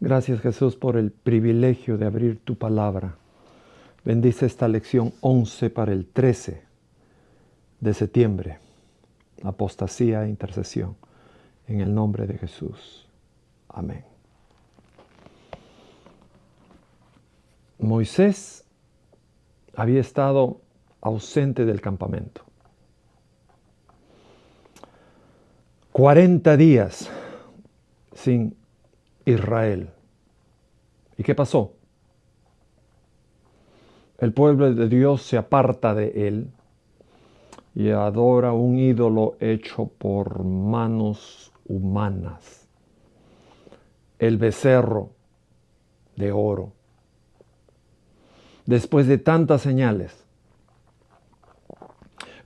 Gracias, Jesús, por el privilegio de abrir tu palabra. Bendice esta lección 11 para el 13 de septiembre. Apostasía e intercesión. En el nombre de Jesús. Amén. Moisés había estado ausente del campamento. 40 días sin Israel. ¿Y qué pasó? El pueblo de Dios se aparta de él y adora un ídolo hecho por manos humanas. El becerro de oro. Después de tantas señales,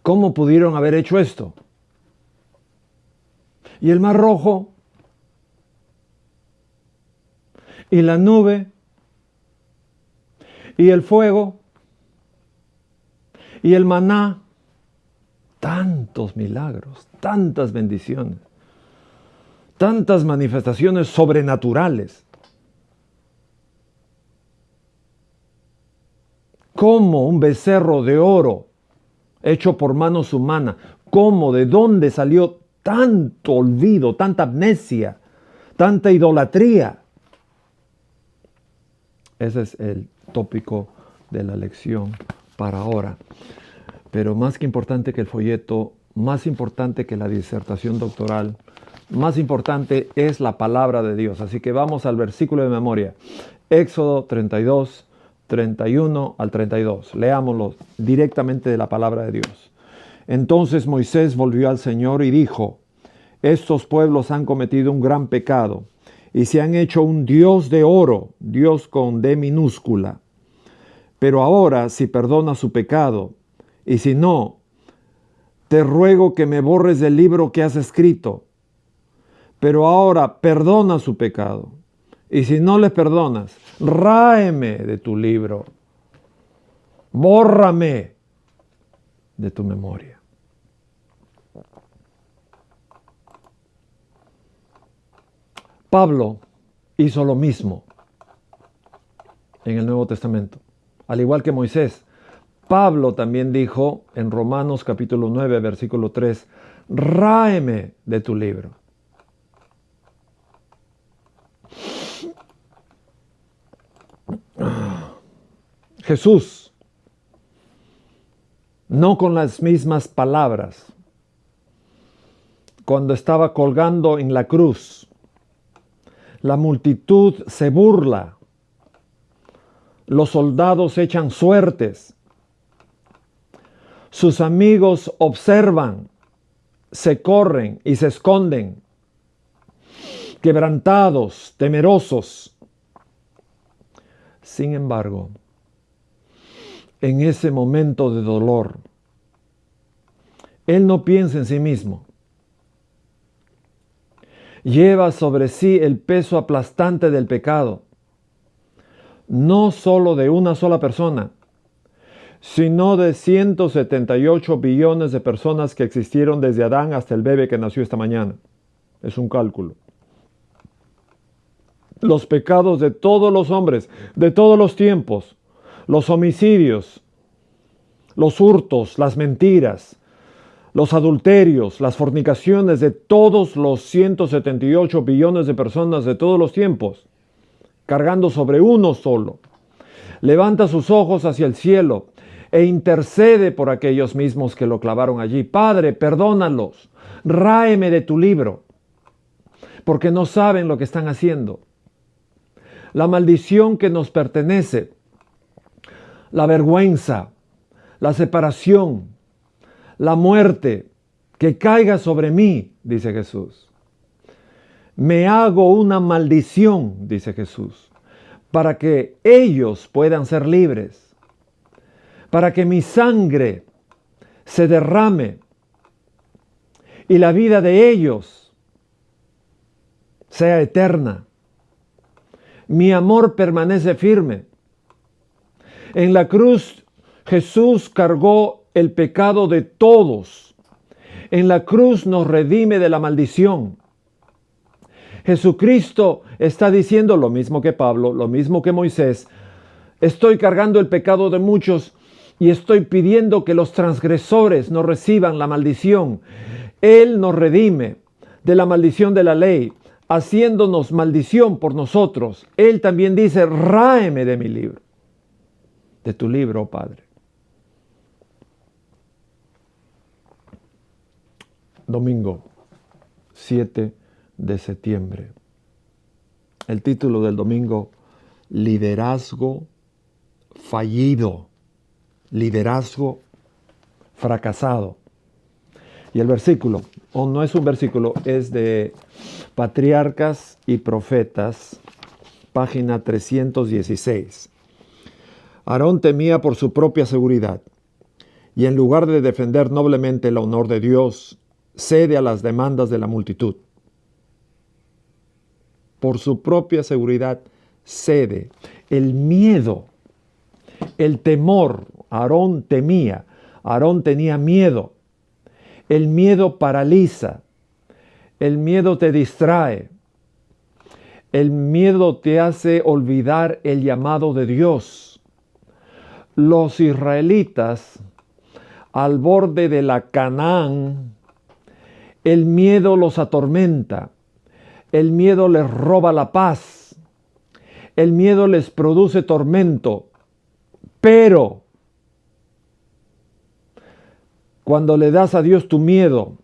¿cómo pudieron haber hecho esto? Y el Mar Rojo, y la nube, y el fuego, y el maná, tantos milagros, tantas bendiciones, tantas manifestaciones sobrenaturales. ¿Cómo un becerro de oro hecho por manos humanas? ¿Cómo? ¿De dónde salió tanto olvido, tanta amnesia, tanta idolatría? Ese es el tópico de la lección para ahora. Pero más que importante que el folleto, más importante que la disertación doctoral, más importante es la palabra de Dios. Así que vamos al versículo de memoria. Éxodo 32, 31 al 32. Leámoslo directamente de la palabra de Dios. Entonces Moisés volvió al Señor y dijo: estos pueblos han cometido un gran pecado y se han hecho un Dios de oro, Dios con D minúscula. Pero ahora, si perdona su pecado, y si no, te ruego que me borres del libro que has escrito. Pero ahora perdona su pecado. Y si no les perdonas, ráeme de tu libro. Bórrame de tu memoria. Pablo hizo lo mismo en el Nuevo Testamento. Al igual que Moisés, Pablo también dijo en Romanos capítulo 9, versículo 3, ráeme de tu libro. Jesús, no con las mismas palabras, cuando estaba colgando en la cruz, la multitud se burla, los soldados echan suertes, sus amigos observan, se corren y se esconden, quebrantados, temerosos. Sin embargo, en ese momento de dolor, él no piensa en sí mismo. Lleva sobre sí el peso aplastante del pecado, no solo de una sola persona, sino de 178 billones de personas que existieron desde Adán hasta el bebé que nació esta mañana. Es un cálculo. Los pecados de todos los hombres, de todos los tiempos, los homicidios, los hurtos, las mentiras, los adulterios, las fornicaciones de todos los 178 billones de personas de todos los tiempos, cargando sobre uno solo. Levanta sus ojos hacia el cielo e intercede por aquellos mismos que lo clavaron allí. Padre, perdónalos, ráeme de tu libro, porque no saben lo que están haciendo. La maldición que nos pertenece, la vergüenza, la separación, la muerte, que caiga sobre mí, dice Jesús. Me hago una maldición, dice Jesús, para que ellos puedan ser libres, para que mi sangre se derrame y la vida de ellos sea eterna. Mi amor permanece firme. En la cruz Jesús cargó el pecado de todos. En la cruz nos redime de la maldición. Jesucristo está diciendo lo mismo que Pablo, lo mismo que Moisés. Estoy cargando el pecado de muchos y estoy pidiendo que los transgresores no reciban la maldición. Él nos redime de la maldición de la ley, haciéndonos maldición por nosotros. Él también dice, ráeme de mi libro, de tu libro, oh Padre. Domingo 7 de septiembre. El título del domingo, liderazgo fallido, liderazgo fracasado. Y el versículo, o no es un versículo, es de Patriarcas y Profetas, página 316. Aarón temía por su propia seguridad, y en lugar de defender noblemente el honor de Dios, cede a las demandas de la multitud. Por su propia seguridad cede. El miedo, el temor, Aarón temía, Aarón tenía miedo. El miedo paraliza, el miedo te distrae, el miedo te hace olvidar el llamado de Dios. Los israelitas, al borde de la Canaán, el miedo los atormenta, el miedo les roba la paz, el miedo les produce tormento, pero cuando le das a Dios tu miedo,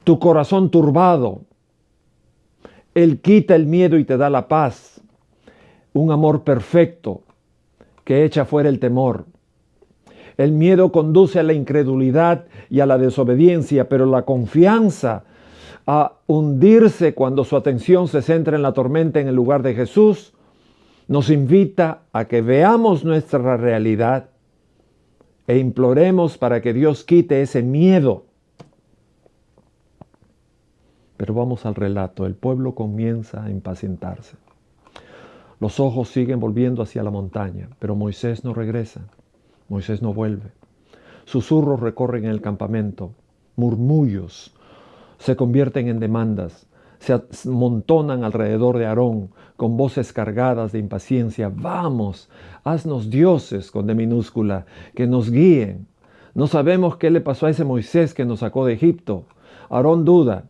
tu corazón turbado, Él quita el miedo y te da la paz, un amor perfecto que echa fuera el temor. El miedo conduce a la incredulidad y a la desobediencia, pero la confianza a hundirse cuando su atención se centra en la tormenta en el lugar de Jesús, nos invita a que veamos nuestra realidad e imploremos para que Dios quite ese miedo. Pero vamos al relato. El pueblo comienza a impacientarse. Los ojos siguen volviendo hacia la montaña, pero Moisés no regresa. Moisés no vuelve. Susurros recorren el campamento. Murmullos se convierten en demandas. Se amontonan alrededor de Aarón con voces cargadas de impaciencia. Vamos, haznos dioses con D minúscula, que nos guíen. No sabemos qué le pasó a ese Moisés que nos sacó de Egipto. Aarón duda.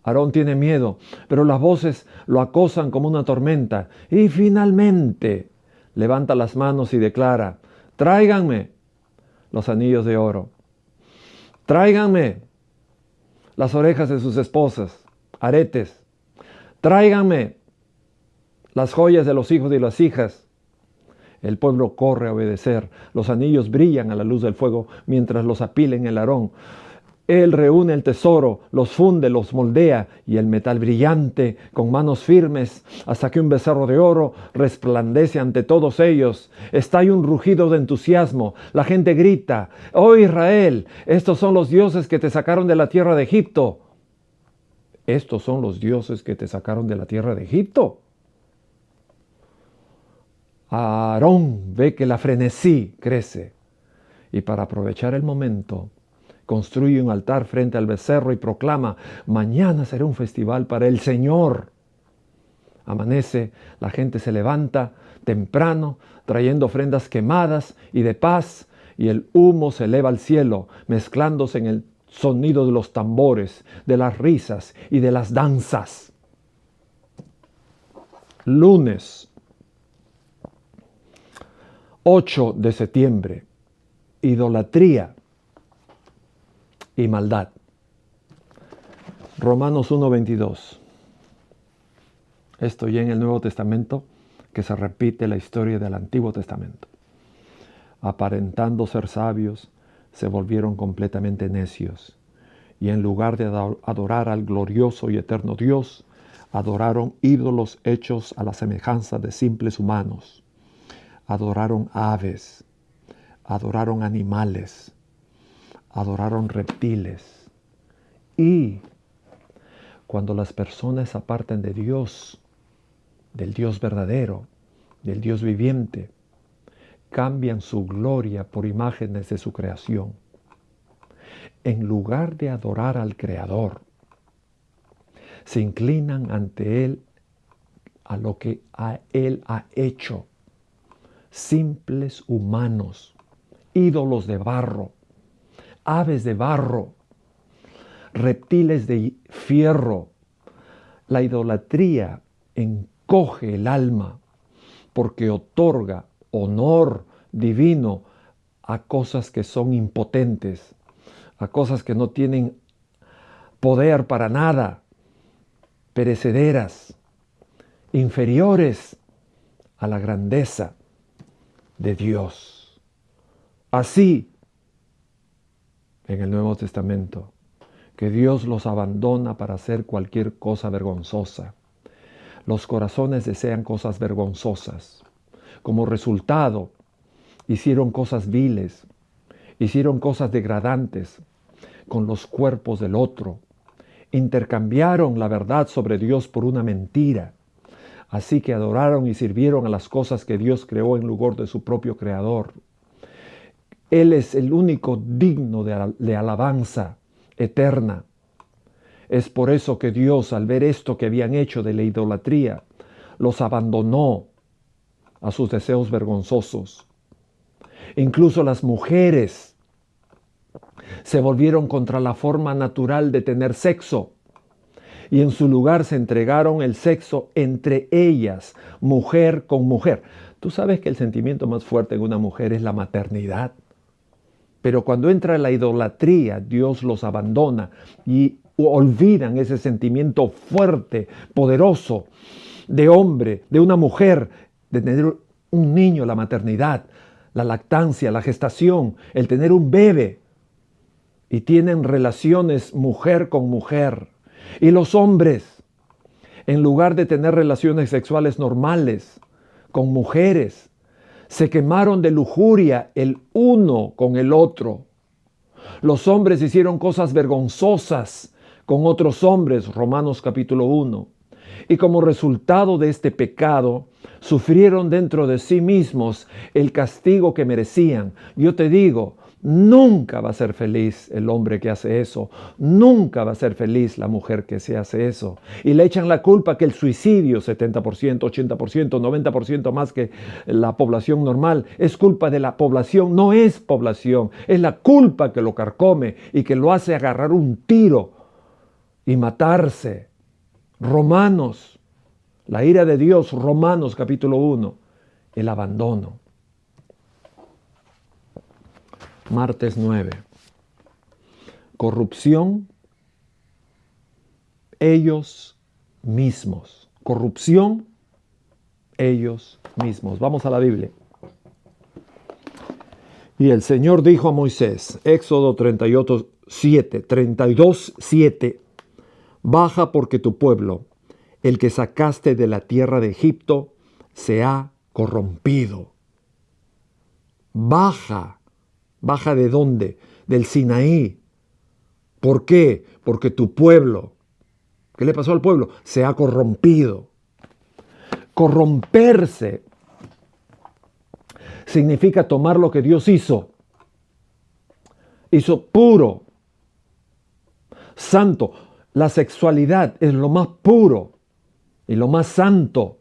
Aarón tiene miedo, pero las voces lo acosan como una tormenta. Y finalmente levanta las manos y declara, tráiganme los anillos de oro. Tráiganme las orejas de sus esposas, aretes. Tráiganme las joyas de los hijos y las hijas. El pueblo corre a obedecer. Los anillos brillan a la luz del fuego mientras los apila en el Aarón. Él reúne el tesoro, los funde, los moldea y el metal brillante con manos firmes hasta que un becerro de oro resplandece ante todos ellos. Estalla un rugido de entusiasmo. La gente grita, «Oh Israel, estos son los dioses que te sacaron de la tierra de Egipto». Estos son los dioses que te sacaron de la tierra de Egipto. Aarón ve que la frenesí crece y para aprovechar el momento construye un altar frente al becerro y proclama, mañana será un festival para el Señor. Amanece, la gente se levanta temprano, trayendo ofrendas quemadas y de paz, y el humo se eleva al cielo, mezclándose en el sonido de los tambores, de las risas y de las danzas. Lunes 8 de septiembre, idolatría y maldad. Romanos 1:22. Esto ya en el Nuevo Testamento, que se repite la historia del Antiguo Testamento. Aparentando ser sabios, se volvieron completamente necios, y en lugar de adorar al glorioso y eterno Dios, adoraron ídolos hechos a la semejanza de simples humanos. Adoraron aves, adoraron animales, adoraron reptiles. Y cuando las personas se apartan de Dios, del Dios verdadero, del Dios viviente, cambian su gloria por imágenes de su creación. En lugar de adorar al Creador, se inclinan ante Él a lo que Él ha hecho. Simples humanos, ídolos de barro, aves de barro, reptiles de fierro. La idolatría encoge el alma porque otorga honor divino a cosas que son impotentes, a cosas que no tienen poder para nada, perecederas, inferiores a la grandeza de Dios. Así, en el Nuevo Testamento, que Dios los abandona para hacer cualquier cosa vergonzosa. Los corazones desean cosas vergonzosas. Como resultado, hicieron cosas viles, hicieron cosas degradantes con los cuerpos del otro. Intercambiaron la verdad sobre Dios por una mentira. Así que adoraron y sirvieron a las cosas que Dios creó en lugar de su propio Creador. Él es el único digno de alabanza eterna. Es por eso que Dios, al ver esto que habían hecho de la idolatría, los abandonó a sus deseos vergonzosos. Incluso las mujeres se volvieron contra la forma natural de tener sexo y en su lugar se entregaron el sexo entre ellas, mujer con mujer. Tú sabes que el sentimiento más fuerte en una mujer es la maternidad. Pero cuando entra la idolatría, Dios los abandona y olvidan ese sentimiento fuerte, poderoso, de hombre, de una mujer, de tener un niño, la maternidad, la lactancia, la gestación, el tener un bebé. Y tienen relaciones mujer con mujer. Y los hombres, en lugar de tener relaciones sexuales normales con mujeres, se quemaron de lujuria el uno con el otro. Los hombres hicieron cosas vergonzosas con otros hombres, Romanos capítulo 1. Y como resultado de este pecado, sufrieron dentro de sí mismos el castigo que merecían. Yo te digo, nunca va a ser feliz el hombre que hace eso. Nunca va a ser feliz la mujer que se hace eso. Y le echan la culpa que el suicidio, 70%, 80%, 90% más que la población normal, es culpa de la población. No es población, es la culpa que lo carcome y que lo hace agarrar un tiro y matarse. Romanos, la ira de Dios, Romanos capítulo 1, el abandono. Martes 9. Corrupción, ellos mismos. Corrupción, ellos mismos. Vamos a la Biblia. Y el Señor dijo a Moisés, Éxodo 32, 7, baja porque tu pueblo, el que sacaste de la tierra de Egipto, se ha corrompido. Baja. ¿Baja de dónde? Del Sinaí. ¿Por qué? Porque tu pueblo, ¿qué le pasó al pueblo? Se ha corrompido. Corromperse significa tomar lo que Dios hizo. Hizo puro, santo. La sexualidad es lo más puro y lo más santo.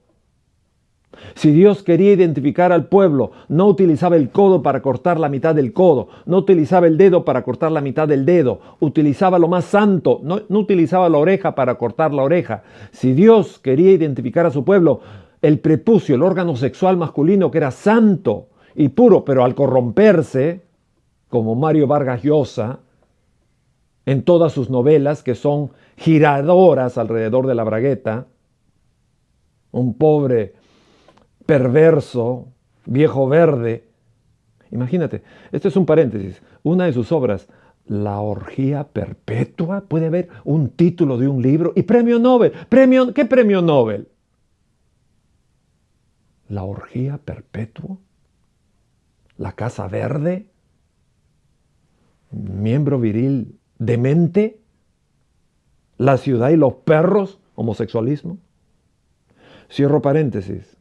Si Dios quería identificar al pueblo, no utilizaba el codo para cortar la mitad del codo, no utilizaba el dedo para cortar la mitad del dedo, utilizaba lo más santo, no utilizaba la oreja para cortar la oreja. Si Dios quería identificar a su pueblo, el prepucio, el órgano sexual masculino que era santo y puro, pero al corromperse, como Mario Vargas Llosa, en todas sus novelas que son giradoras alrededor de la bragueta, un pobre perverso, viejo verde. Imagínate, esto es un paréntesis. Una de sus obras, La orgía perpetua, puede haber un título de un libro y premio Nobel. ¿Qué premio Nobel? La orgía perpetua, la casa verde, miembro viril demente, la ciudad y los perros, homosexualismo. Cierro paréntesis.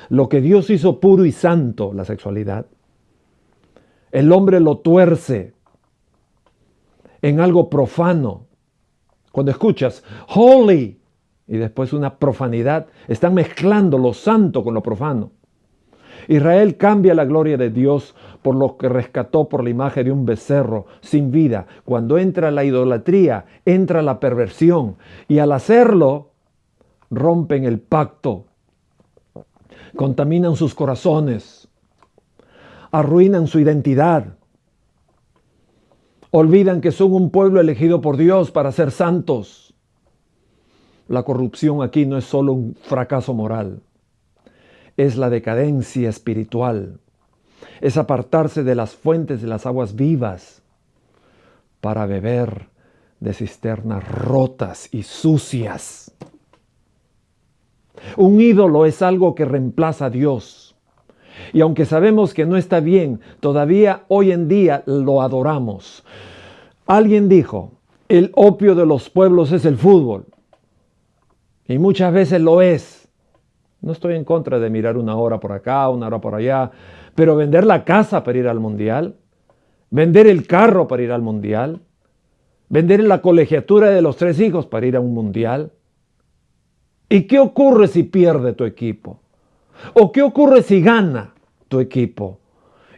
Lo que Dios hizo puro y santo, la sexualidad, el hombre lo tuerce en algo profano, Cuando escuchas holy y después una profanidad, están mezclando lo santo con lo profano. Israel cambia la gloria de Dios por lo que rescató por la imagen de un becerro sin vida. Cuando entra la idolatría, entra la perversión. Y al hacerlo, rompen el pacto, contaminan sus corazones, arruinan su identidad, olvidan que son un pueblo elegido por Dios para ser santos. La corrupción aquí no es solo un fracaso moral, es la decadencia espiritual, es apartarse de las fuentes de las aguas vivas para beber de cisternas rotas y sucias. Un ídolo es algo que reemplaza a Dios. Y aunque sabemos que no está bien, todavía hoy en día lo adoramos. Alguien dijo, el opio de los pueblos es el fútbol. Y muchas veces lo es. No estoy en contra de mirar una hora por acá, una hora por allá, pero vender la casa para ir al mundial, vender el carro para ir al mundial, vender la colegiatura de los 3 hijos para ir a un mundial. ¿Y qué ocurre si pierde tu equipo? ¿O qué ocurre si gana tu equipo?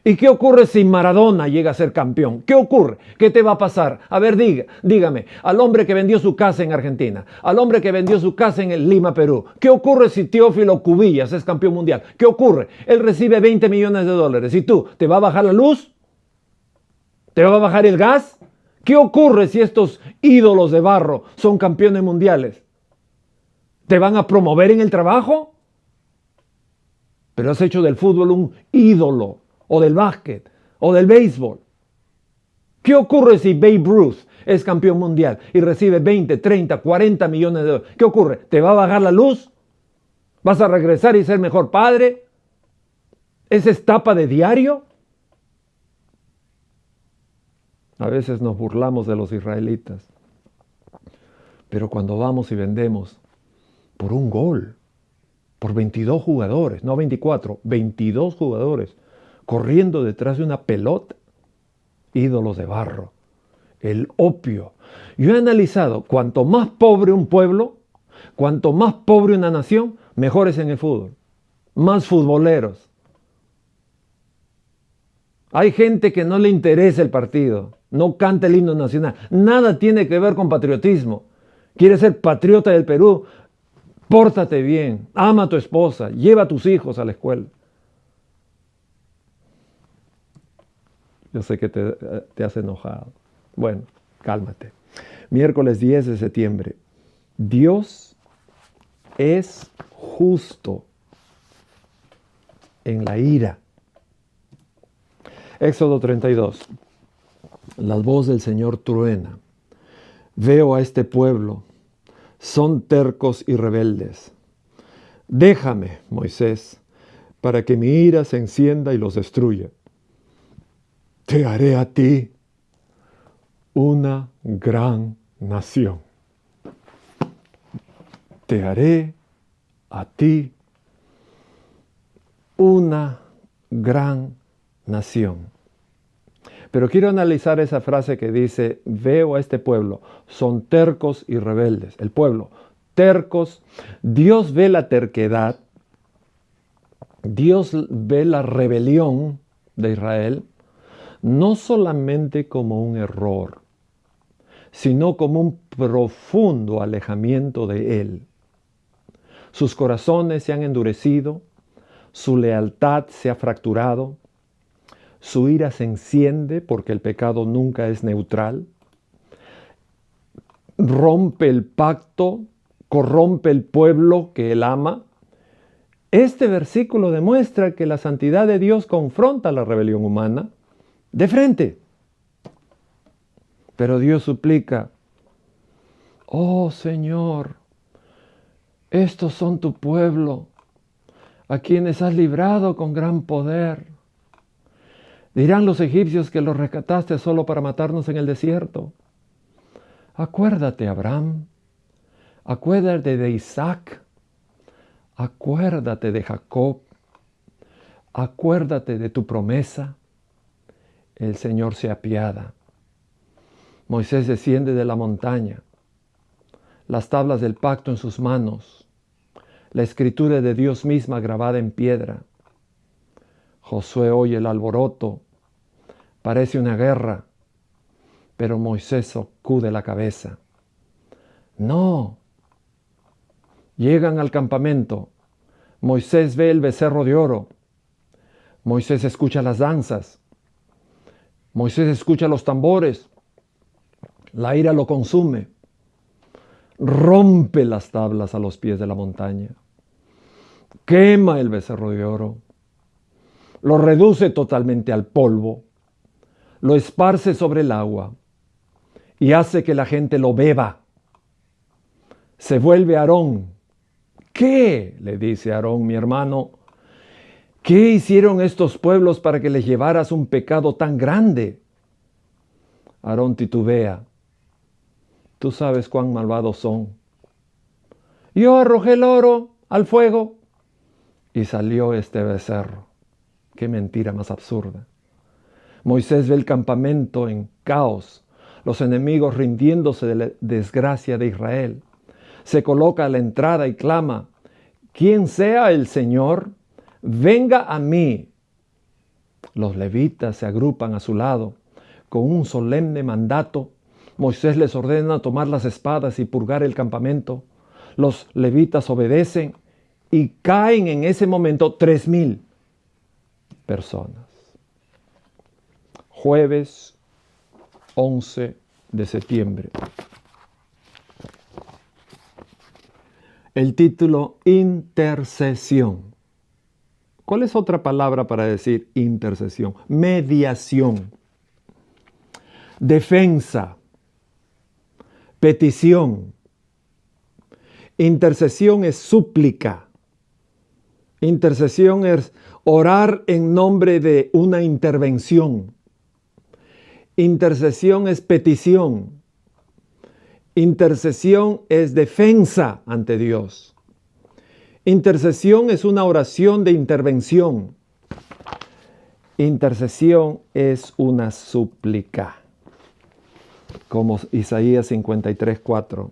¿Y qué ocurre si Maradona llega a ser campeón? ¿Qué ocurre? ¿Qué te va a pasar? A ver, dígame, al hombre que vendió su casa en Argentina, al hombre que vendió su casa en Lima, Perú, ¿qué ocurre si Teófilo Cubillas es campeón mundial? ¿Qué ocurre? Él recibe $20 millones. ¿Y tú? ¿Te va a bajar la luz? ¿Te va a bajar el gas? ¿Qué ocurre si estos ídolos de barro son campeones mundiales? ¿Te van a promover en el trabajo? Pero has hecho del fútbol un ídolo, o del básquet, o del béisbol. ¿Qué ocurre si Babe Ruth es campeón mundial y recibe 20, 30, 40 millones de dólares? ¿Qué ocurre? ¿Te va a bajar la luz? ¿Vas a regresar y ser mejor padre? ¿Esa es tapa de diario? A veces nos burlamos de los israelitas, pero cuando vamos y vendemos por un gol, por 22 jugadores, no 24, 22 jugadores, corriendo detrás de una pelota, ídolos de barro, el opio. Yo he analizado, cuanto más pobre un pueblo, cuanto más pobre una nación, mejores en el fútbol, más futboleros. Hay gente que no le interesa el partido, no canta el himno nacional, nada tiene que ver con patriotismo. ¿Quieres ser patriota del Perú? Pórtate bien, ama a tu esposa, lleva a tus hijos a la escuela. Yo sé que te has enojado. Bueno, cálmate. Miércoles 10 de septiembre. Dios es justo en la ira. Éxodo 32. La voz del Señor truena. Veo a este pueblo. Son tercos y rebeldes. Déjame, Moisés, para que mi ira se encienda y los destruya. Te haré a ti una gran nación. Te haré a ti una gran nación. Pero quiero analizar esa frase que dice, veo a este pueblo, son tercos y rebeldes. El pueblo, tercos. Dios ve la terquedad, Dios ve la rebelión de Israel, no solamente como un error, sino como un profundo alejamiento de Él. Sus corazones se han endurecido, su lealtad se ha fracturado, su ira se enciende porque el pecado nunca es neutral, rompe el pacto, corrompe el pueblo que Él ama. Este versículo demuestra que la santidad de Dios confronta la rebelión humana de frente. Pero Dios suplica, oh Señor, estos son tu pueblo, a quienes has librado con gran poder. Dirán los egipcios que los rescataste solo para matarnos en el desierto. Acuérdate, Abraham, acuérdate de Isaac, acuérdate de Jacob, acuérdate de tu promesa. El Señor se apiada. Moisés desciende de la montaña. las tablas del pacto en sus manos, la escritura de Dios misma grabada en piedra. Josué oye el alboroto, parece una guerra, pero Moisés sacude la cabeza. No. Llegan al campamento. Moisés ve el becerro de oro. Moisés escucha las danzas. Moisés escucha los tambores. La ira lo consume. Rompe las tablas a los pies de la montaña. Quema el becerro de oro. Lo reduce totalmente al polvo. Lo esparce sobre el agua y hace que la gente lo beba. Se vuelve Aarón. ¿Qué? Le dice Aarón, mi hermano. ¿Qué hicieron estos pueblos para que les llevaras un pecado tan grande? Aarón titubea. Tú sabes cuán malvados son. Yo arrojé el oro al fuego y salió este becerro. Qué mentira más absurda. Moisés ve el campamento en caos, los enemigos rindiéndose de la desgracia de Israel. Se coloca a la entrada y clama, quien sea el Señor, venga a mí. Los levitas se agrupan a su lado. Con un solemne mandato, Moisés les ordena tomar las espadas y purgar el campamento. Los levitas obedecen y caen en ese momento 3,000 personas. Jueves 11 de septiembre. El título, intercesión. ¿Cuál es otra palabra para decir intercesión? Mediación, defensa, petición. Intercesión es súplica. Intercesión es orar en nombre de una intervención. Intercesión es petición. Intercesión es defensa ante Dios. Intercesión es una oración de intervención. Intercesión es una súplica. Como Isaías 53:4.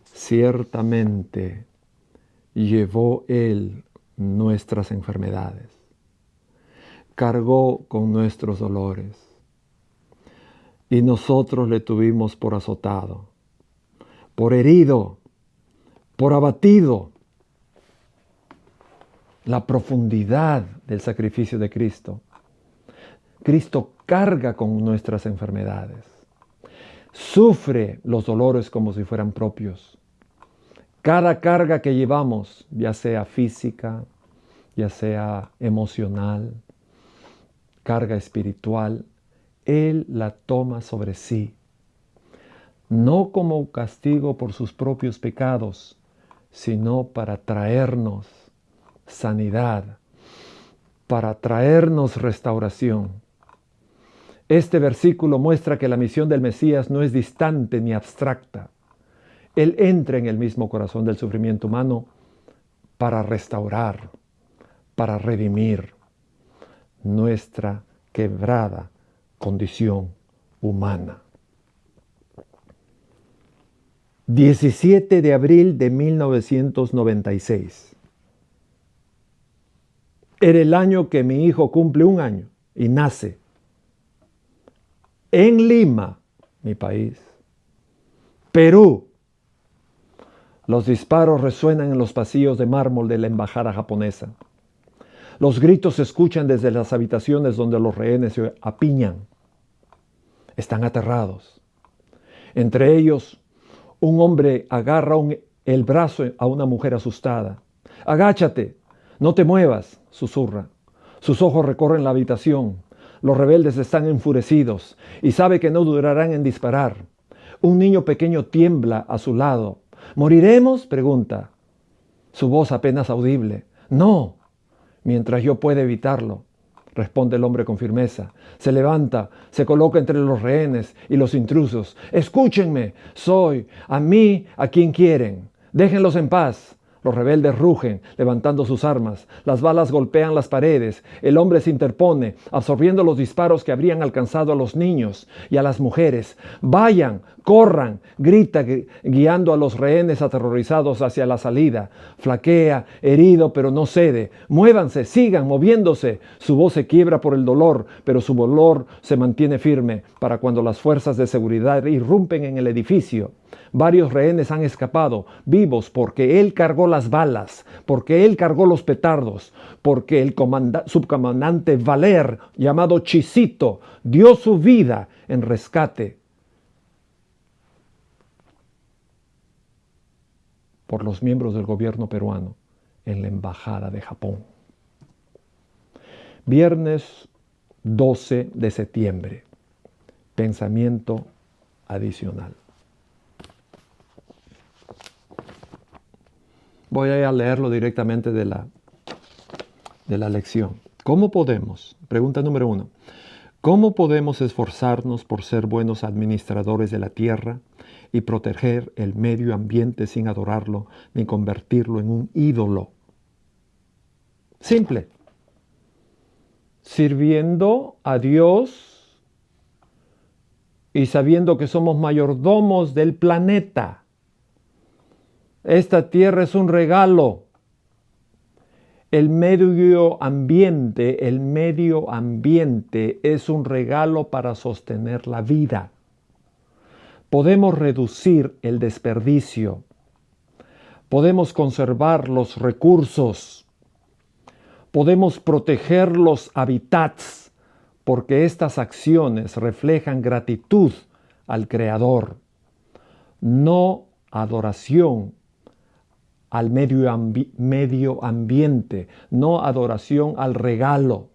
Ciertamente llevó Él nuestras enfermedades. Cargó con nuestros dolores. Y nosotros le tuvimos por azotado, por herido, por abatido. La profundidad del sacrificio de Cristo. Cristo carga con nuestras enfermedades. Sufre los dolores como si fueran propios. Cada carga que llevamos, ya sea física, ya sea emocional, carga espiritual, Él la toma sobre sí. No como castigo por sus propios pecados, sino para traernos sanidad, para traernos restauración. Este versículo muestra que la misión del Mesías no es distante ni abstracta. Él entra en el mismo corazón del sufrimiento humano para restaurar, para redimir nuestra quebrada condición humana. 17 de abril de 1996. Era el año que mi hijo cumple 1 año y nace. En Lima, mi país. Perú. Los disparos resuenan en los pasillos de mármol de la embajada japonesa. Los gritos se escuchan desde las habitaciones donde los rehenes se apiñan. Están aterrados. Entre ellos, un hombre agarra el brazo a una mujer asustada. «Agáchate, no te muevas», susurra. Sus ojos recorren la habitación. Los rebeldes están enfurecidos y sabe que no durarán en disparar. Un niño pequeño tiembla a su lado. «¿Moriremos?», pregunta. Su voz apenas audible. «No, mientras yo pueda evitarlo», responde el hombre con firmeza. Se levanta, se coloca entre los rehenes y los intrusos. «Escúchenme, soy a mí a quien quieren. Déjenlos en paz». Los rebeldes rugen, levantando sus armas. Las balas golpean las paredes. El hombre se interpone, absorbiendo los disparos que habrían alcanzado a los niños y a las mujeres. «Vayan, Corran, grita guiando a los rehenes aterrorizados hacia la salida. Flaquea, herido, pero no cede. Muévanse, sigan moviéndose. Su voz se quiebra por el dolor, pero su dolor se mantiene firme para cuando las fuerzas de seguridad irrumpen en el edificio. Varios rehenes han escapado, vivos, porque él cargó las balas, porque él cargó los petardos, porque el subcomandante Valer, llamado Chisito, dio su vida en rescate por los miembros del gobierno peruano en la Embajada de Japón. Viernes 12 de septiembre. Pensamiento adicional. Voy a leerlo directamente de la lección. ¿Cómo podemos? Pregunta número 1. ¿Cómo podemos esforzarnos por ser buenos administradores de la tierra y proteger el medio ambiente sin adorarlo ni convertirlo en un ídolo? Simple. Sirviendo a Dios y sabiendo que somos mayordomos del planeta. Esta tierra es un regalo. El medio ambiente es un regalo para sostener la vida. Podemos reducir el desperdicio. Podemos conservar los recursos. Podemos proteger los hábitats, porque estas acciones reflejan gratitud al Creador, no adoración al medio ambiente, no adoración al regalo.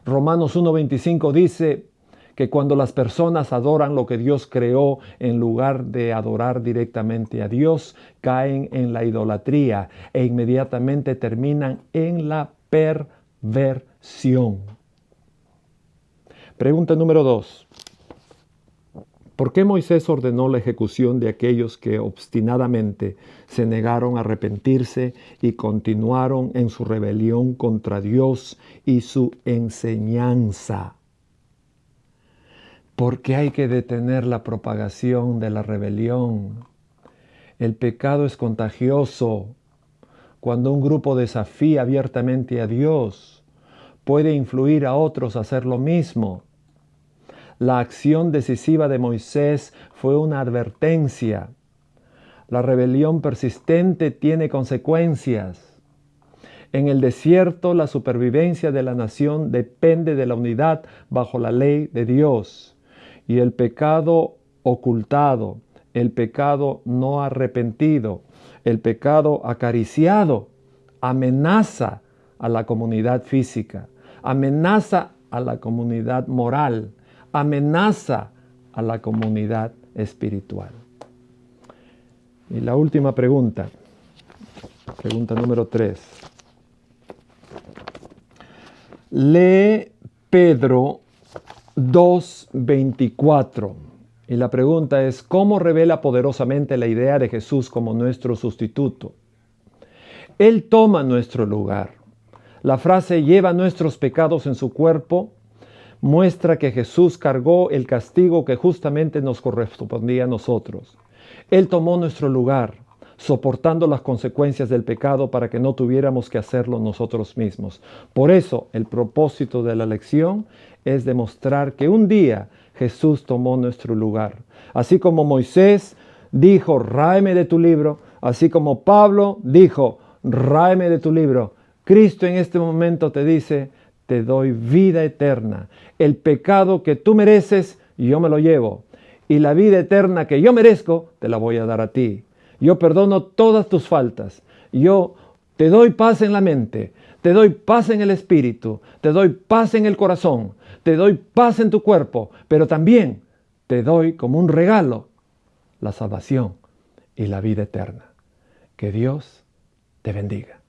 Romanos 1:25 dice que cuando las personas adoran lo que Dios creó en lugar de adorar directamente a Dios, caen en la idolatría e inmediatamente terminan en la perversión. Pregunta número 2. ¿Por qué Moisés ordenó la ejecución de aquellos que obstinadamente se negaron a arrepentirse y continuaron en su rebelión contra Dios y su enseñanza? Porque hay que detener la propagación de la rebelión. El pecado es contagioso. Cuando un grupo desafía abiertamente a Dios, puede influir a otros a hacer lo mismo. La acción decisiva de Moisés fue una advertencia. La rebelión persistente tiene consecuencias. En el desierto, la supervivencia de la nación depende de la unidad bajo la ley de Dios. Y el pecado ocultado, el pecado no arrepentido, el pecado acariciado, amenaza a la comunidad física, amenaza a la comunidad moral, amenaza a la comunidad espiritual. Y la última pregunta número 3. Lee Pedro 2:24. Y la pregunta es, ¿cómo revela poderosamente la idea de Jesús como nuestro sustituto? Él toma nuestro lugar. La frase lleva nuestros pecados en su cuerpo muestra que Jesús cargó el castigo que justamente nos correspondía a nosotros. Él tomó nuestro lugar, soportando las consecuencias del pecado para que no tuviéramos que hacerlo nosotros mismos. Por eso, el propósito de la lección es demostrar que un día Jesús tomó nuestro lugar. Así como Moisés dijo, ráeme de tu libro, así como Pablo dijo, ráeme de tu libro, Cristo en este momento te dice, te doy vida eterna. El pecado que tú mereces, yo me lo llevo. Y la vida eterna que yo merezco, te la voy a dar a ti. Yo perdono todas tus faltas. Yo te doy paz en la mente. Te doy paz en el espíritu. Te doy paz en el corazón. Te doy paz en tu cuerpo. Pero también te doy como un regalo la salvación y la vida eterna. Que Dios te bendiga.